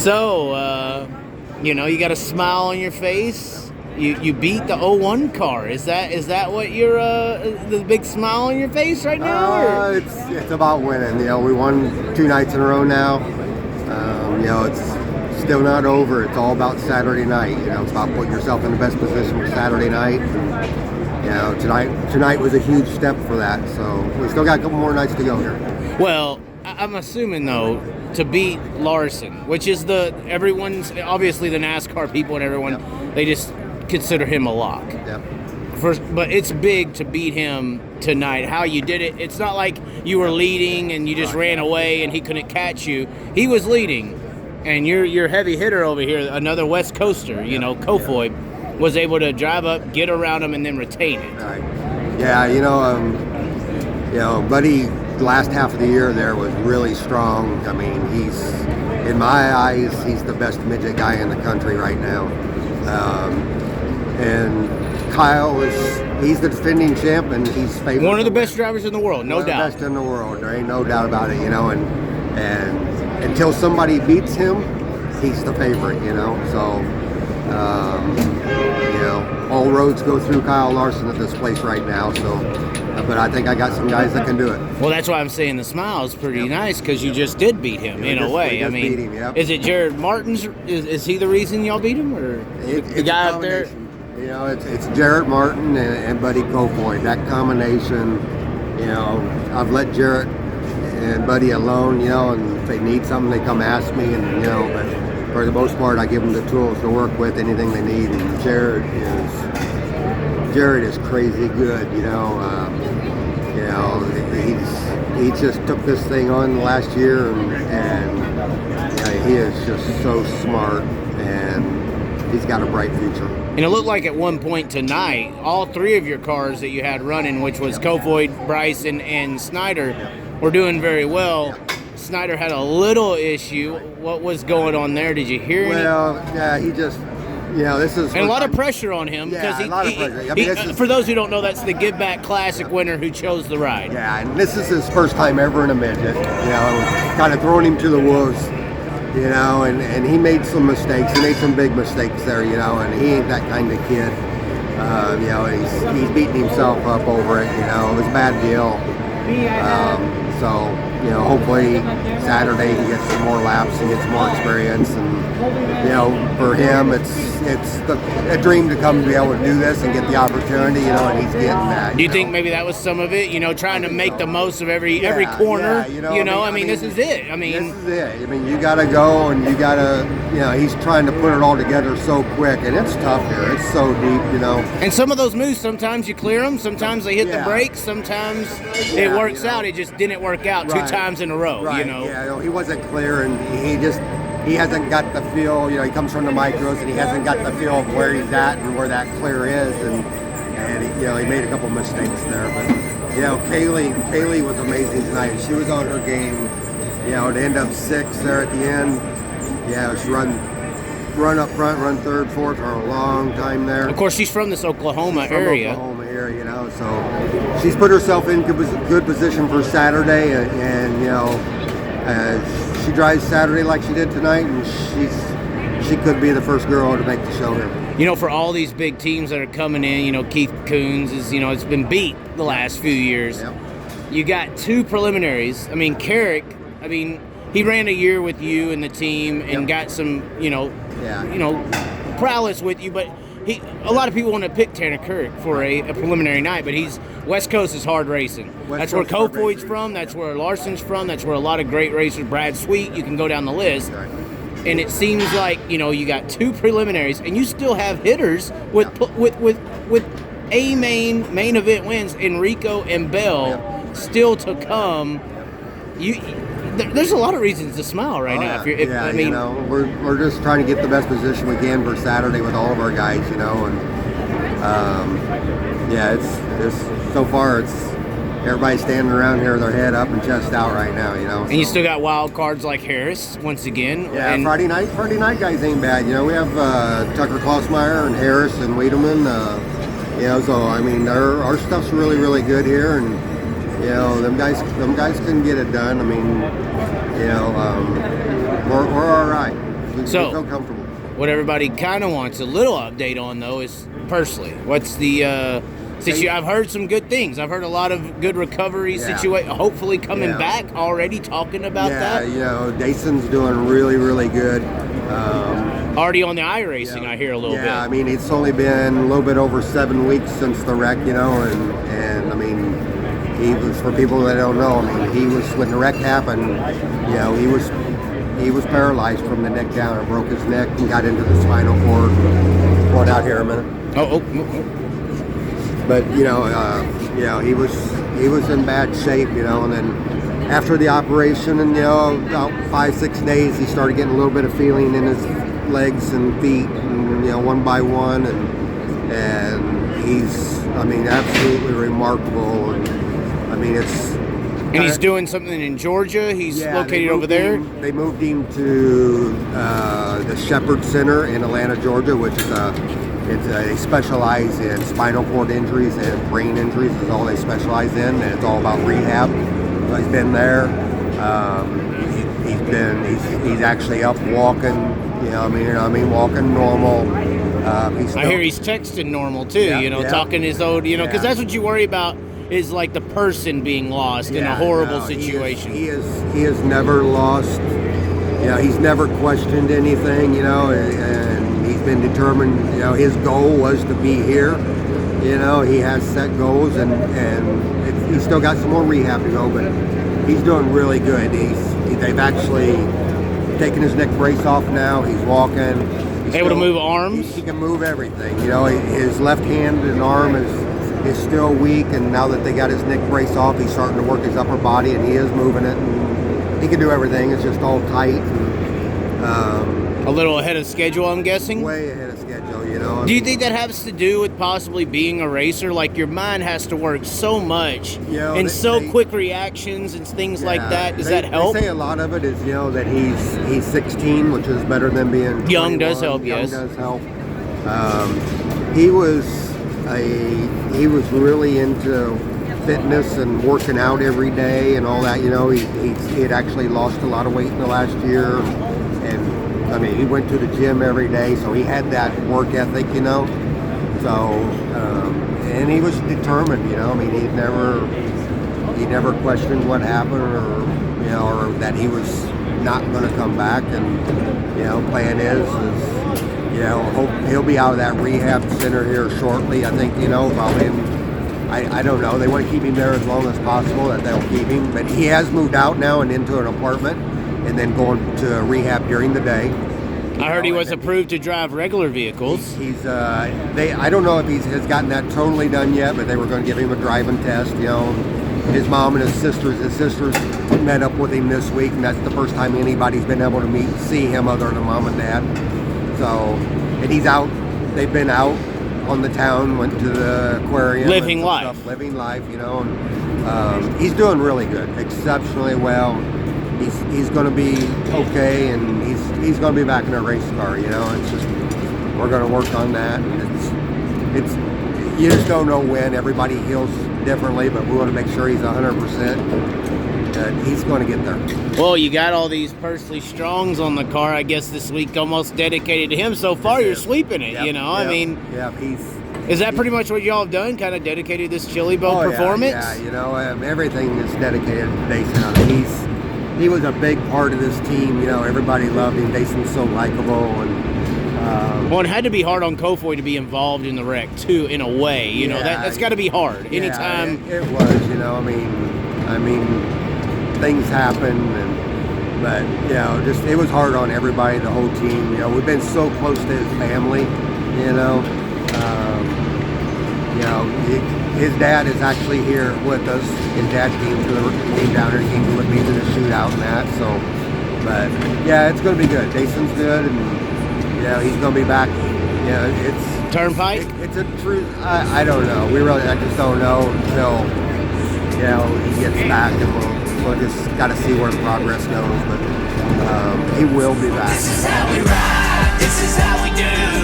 So, you got a smile on your face. You beat the 01 car. Is that what you're the big smile on your face right now? It's about winning. We won 2 nights in a row now. It's still not over. It's all about Saturday night. It's about putting yourself in the best position for Saturday night. And, tonight was a huge step for that. So we still got a couple more nights to go here. Well, I'm assuming though to beat Larson, which is everyone's obviously the NASCAR people and everyone, they just consider him a lock. Yep. But it's big to beat him tonight. How you did it, it's not like you were leading and you just ran away and he couldn't catch you. He was leading, and your heavy hitter over here, another West Coaster, Kofoid, was able to drive up, get around him, and then retain it. Right. Yeah, Buddy, the last half of the year there was really strong. I mean, in my eyes, he's the best midget guy in the country right now. And Kyle he's the defending champ, and he's favored. One of the best drivers in the world, no doubt. One of the best in the world. There ain't no doubt about it, and until somebody beats him, he's the favorite, So, all roads go through Kyle Larson at this place right now. So, but I think I got some guys that can do it. Well, that's why I'm saying the smile is pretty nice, because you just did beat him in a way. I mean, beat him, yep. Is it Jared Martin's? Is he the reason y'all beat him, or the guy up there? It's Jarrett Martin and Buddy Kofoid. That combination, I've let Jarrett and Buddy alone, and if they need something, they come ask me, and, but for the most part, I give them the tools to work with, anything they need, and Jarrett is crazy good, he just took this thing on last year, and he is just so smart, and he's got a bright future. And it looked like at one point tonight, all 3 of your cars that you had running, which was Kofoid, Bryson, and Snyder, were doing very well. Snyder had a little issue. What was going on there? Did you hear anything? Well, yeah, he just, this is... And a lot of pressure on him. Yeah, a lot of pressure. For those who don't know, that's the Give Back Classic winner who chose the ride. Yeah, and this is his first time ever in a midget. Kind of throwing him to the wolves. And he made some mistakes. He made some big mistakes there, and he ain't that kind of kid. He's beating himself up over it, It was a bad deal. So, hopefully Saturday he gets some more laps and gets more experience. And, for him, it's a dream to come to be able to do this and get the opportunity, and he's getting that. Do you think maybe that was some of it, trying to make the most of every corner? This is it. This is it. You got to go, and you got to, he's trying to put it all together so quick, and it's tough here. It's so deep, And some of those moves, sometimes you clear them, sometimes they hit the brakes, sometimes it works out. It just didn't work out 2 times in a row, Right. Yeah, he wasn't clear, and he hasn't got the feel. He comes from the micros, and he hasn't got the feel of where he's at and where that clear is, and he made a couple mistakes there. But Kaylee was amazing tonight. She was on her game. To end up 6th there at the end. She run up front, run 3rd, 4th for a long time there. Of course, she's from this Oklahoma area. So she's put herself in good position for Saturday, and she drives Saturday like she did tonight, and she could be the first girl to make the show here. For all these big teams that are coming in, Keith Kunz is, it's been beat the last few years. Yep. You got 2 preliminaries. Kaercher, he ran a year with you and the team and got some, prowess with you, but a lot of people want to pick Tanner Kirk for a preliminary night, but West Coast is hard racing. That's where Kofoid's from. That's where Larson's from. That's where a lot of great racers. Brad Sweet. You can go down the list. Right. And it seems like you got 2 preliminaries, and you still have hitters with a main event wins. Enrico and Bell still to come. There's a lot of reasons to smile right now. We're just trying to get the best position we can for Saturday with all of our guys, and it's so far everybody's standing around here with their head up and chest out right now, And you still got wild cards like Harris once again. Yeah, and Friday night guys ain't bad. We have Tucker Klausmeyer and Harris and Wiedemann. Our stuff's really, really good here, and them guys can get it done. We're all right. we feel comfortable. What everybody kind of wants a little update on, though, is Pursley. What's the situation? I've heard some good things. I've heard a lot of good recovery situation. Hopefully coming back already, talking about that. Yeah, Daison's doing really, really good. Already on the iRacing, I hear a little bit. Yeah, I mean, it's only been a little bit over 7 weeks since the wreck, and I mean, he was, for people that don't know, I mean, he was, when the wreck happened, he was paralyzed from the neck down and broke his neck and got into the spinal cord. Going out here a minute. But he was in bad shape, and then after the operation, and about 5-6 days, he started getting a little bit of feeling in his legs and feet, and one by one, and he's, I mean, absolutely remarkable. And I mean, and he's doing something in Georgia. He's located over there. They moved him to the Shepherd Center in Atlanta, Georgia, which is they specialize in spinal cord injuries and brain injuries. Is all they specialize in, and it's all about rehab. So he's been there. He's actually up walking. Walking normal. I hear he's texting normal too. Talking his old. Because that's what you worry about. Is like the person being lost in a horrible situation. He has never lost. He's never questioned anything. And he's been determined. His goal was to be here. He has set goals, and he's still got some more rehab to go. But he's doing really good. They've actually taken his neck brace off now. He's walking. He's able to move arms. He can move everything. His left hand and arm is still weak, and now that they got his neck brace off, he's starting to work his upper body, and he is moving it, and he can do everything. It's just all tight. And, a little ahead of schedule, I'm guessing? Way ahead of schedule, Do you think that has to do with possibly being a racer? Like, your mind has to work so much, and quick reactions and things like that. Does that help? They say a lot of it is, that he's 16, which is better than being 21. Young does help, yes. Young does help. He was really into fitness and working out every day and all that. He had actually lost a lot of weight in the last year, and I mean, he went to the gym every day, so he had that work ethic, So, and he was determined. I mean, he never questioned what happened, or that he was not going to come back. And plan is. Hope he'll be out of that rehab center here shortly. I think, probably. I don't know. They want to keep him there as long as possible. That they'll keep him. But he has moved out now and into an apartment, and then going to rehab during the day. I heard he was approved to drive regular vehicles. I don't know if he has gotten that totally done yet, but they were going to give him a driving test. His mom and his sisters met up with him this week, and that's the first time anybody's been able to see him other than mom and dad. So, and he's out. They've been out on the town, went to the aquarium. Living life. Living life, and he's doing really good, exceptionally well. He's going to be okay, and he's going to be back in a race car, It's just, we're going to work on that. It's you just don't know when. Everybody heals differently, but we want to make sure he's 100%. He's going to get there. Well, you got all these Pursley Strongs on the car, I guess, this week, almost dedicated to him. So far, you're sweeping it, I mean. Yeah, is that pretty much what y'all have done, kind of dedicated this chili boat performance? Yeah, everything is dedicated to Daison. He was a big part of this team. Everybody loved him. Daison's so likable. And it had to be hard on Kofoy to be involved in the wreck, too, in a way. That's got to be hard. Anytime. It was, I mean, things happen, but just it was hard on everybody, the whole team. We've been so close to his family. His dad is actually here with us. His dad came down here, came with me to the shootout and that. So, but it's going to be good. Daison's good, and he's going to be back. It's Turnpike. It's a true. I don't know. I just don't know until he gets back, and we'll just got to see where the progress goes. But he will be back. This is how we ride. This is how we do.